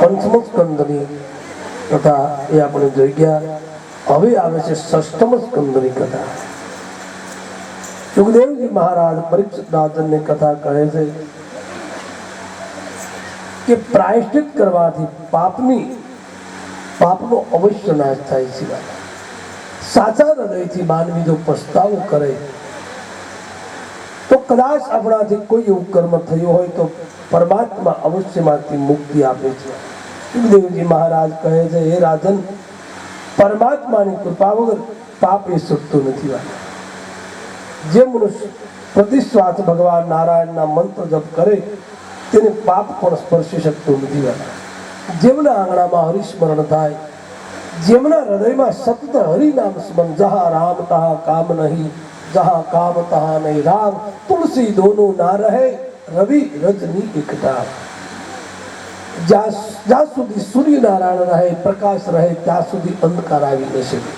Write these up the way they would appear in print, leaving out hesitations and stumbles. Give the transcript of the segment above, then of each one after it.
પંચમ સ્કંદની કથા એ આપણે જોઈ ગયા. હવે આવે છે ષષ્ઠમ સ્કંદની કથા. સુખદેવજી મહારાજ પરીક્ષિત રાજનને કથા કહે છે કે પ્રાયશ્ચિત કરવાથી પાપનો અવશ્ય નાશ થાય છે. સાચા હૃદયથી માનવી જો પસ્તાવો કરે તો કદાચ આપણાથી કોઈ એવું કર્મ થયું હોય તો પરમાત્મા અવશ્યમાંથી મુક્તિ આપે છે. સુખદેવજી મહારાજ કહે છે, હે રાજન, પરમાત્માની કૃપા વગર પાપ એ છૂટતું નથી. જે મનુષ્ય પ્રતિશ્વાસ ભગવાન નારાયણના મંત્ર જપ કરે તેને પાપ પણ સ્પર્શી શકતું નથી. જેમના આંગણામાં હરિસ્મરણ થાય, જેમના હૃદયમાં સતત હરિનામ સ્મરણ, જહા રામ તહા કામ નહીં, જહા કામ તહા નહીં રામ, તુલસી દોનો ના રહે, રવિ રજની એકતા. જ્યાં સુધી સૂર્યનારાયણ રહે, પ્રકાશ રહે, ત્યાં સુધી અંધકાર આવી ન શકે.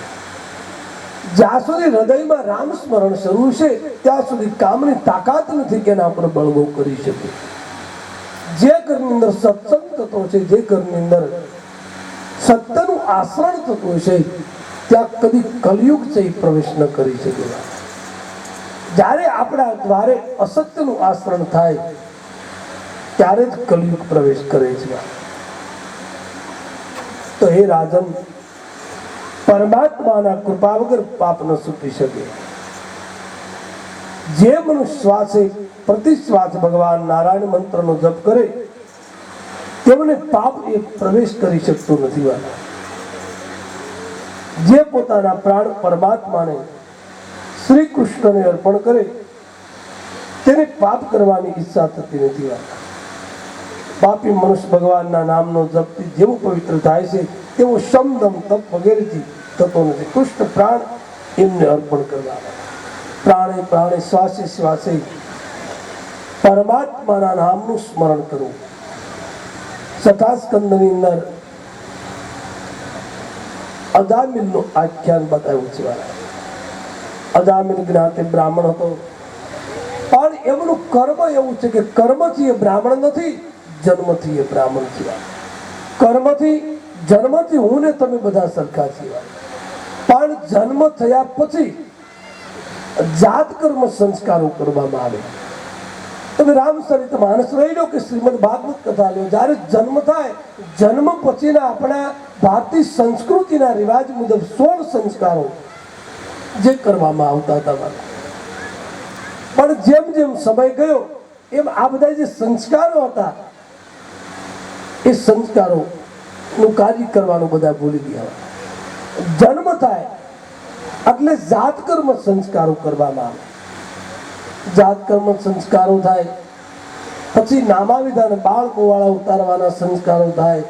જ્યાં સુધી હૃદયમાં રામ સ્મરણ શરૂ છે ત્યાં સુધી કામની તાકાત નથી કે એના પર બળવો કરી શકે. જે ઘરની અંદર સત્સંગ થતો છે, જે ઘરની અંદર સત્યનું આચરણ થતું છે, ત્યાં કદી કલયુગ છે એ પ્રવેશ ન કરી શકે. જ્યારે આપણા દ્વારે અસત્યનું આચરણ થાય ત્યારે જ કલયુગ પ્રવેશ કરે છે. તો હે રાજન, પરમાત્માના કૃપા વગર પાપ ન છૂટી શકે. જે મનુષ્ય શ્વાસે પ્રતિશ્વાસ ભગવાન નારાયણ મંત્રનો જપ કરે તેમને પાપ એ પ્રવેશ કરી શકતું નથી. જે પોતાના પ્રાણ પરમાત્માને શ્રી કૃષ્ણને અર્પણ કરે તેને પાપ કરવાની ઈચ્છા થતી નથી. પાપી મનુષ્ય ભગવાનના નામનો જપથી જેવું પવિત્ર થાય છે તેવો સમદમ તપ વગેરેથી થતો નથી. કૃષ્ણ પ્રાણ એમને અર્પણ કરવા, પ્રાણે પ્રાણે શ્વાસે શ્વાસે પરમાત્માના નામનું સ્મરણ કરવું. છઠ્ઠા સ્કંદની અંદર અજામિલનું આખ્યાન બતાવ્યું છે. અજામિલ જ્ઞાતિ બ્રાહ્મણ હતો, પણ એમનું કર્મ એવું છે કે કર્મથી એ બ્રાહ્મણ નથી, જન્મથી એ બ્રાહ્મણ છે. કર્મથી જન્મથી હું ને તમે બધા સરખા છીએ, પણ જન્મ થયા પછી જાત કર્મ સંસ્કારો કરવામાં આવે. તમે રામચરિત માનસ લઈ લો કે શ્રીમદ ભાગવત કથા લો, જ્યારે જન્મ થાય, જન્મ પછીના આપણા ભારતીય સંસ્કૃતિના રિવાજ મુજબ 16 સંસ્કારો જે કરવામાં આવતા હતા. પણ જેમ જેમ સમય ગયો એમ આ બધા જે સંસ્કારો હતા એ સંસ્કારો નું કાર્ય કરવાનું બધા ભૂલી ગયા. જન્મ થાય એટલે જાત કર્મ સંસ્કારો કરવામાં આવે. જાત કર્મ સંસ્કારો થાય પછી નામાવિધાન, બાળ ગોવાળા ઉતારવાના સંસ્કારો થાય,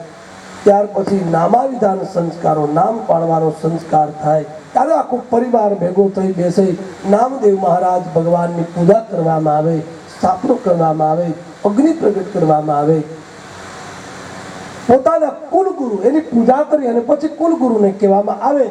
ત્યાર પછી નામાવિધાન સંસ્કારો, નામ પાડવાનો સંસ્કાર થાય. ત્યારે આખો પરિવાર ભેગો થઈ બેસે, નામદેવ મહારાજ ભગવાનની પૂજા કરવામાં આવે, સ્થાપનો કરવામાં આવે, અગ્નિ પ્રગટ કરવામાં આવે. પોતાના કુલગુરુ એની પૂજા કરી અને પછી કુલગુરુને કહેવામાં આવે